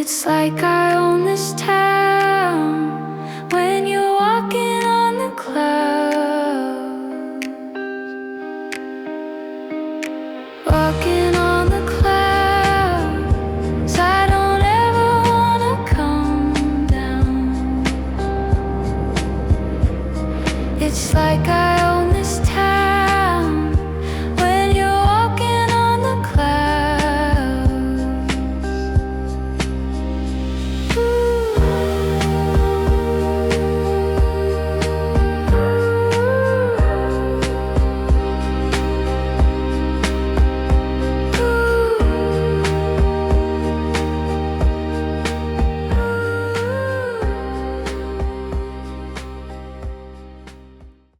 It's like I own this town when you're walking on the clouds. Walking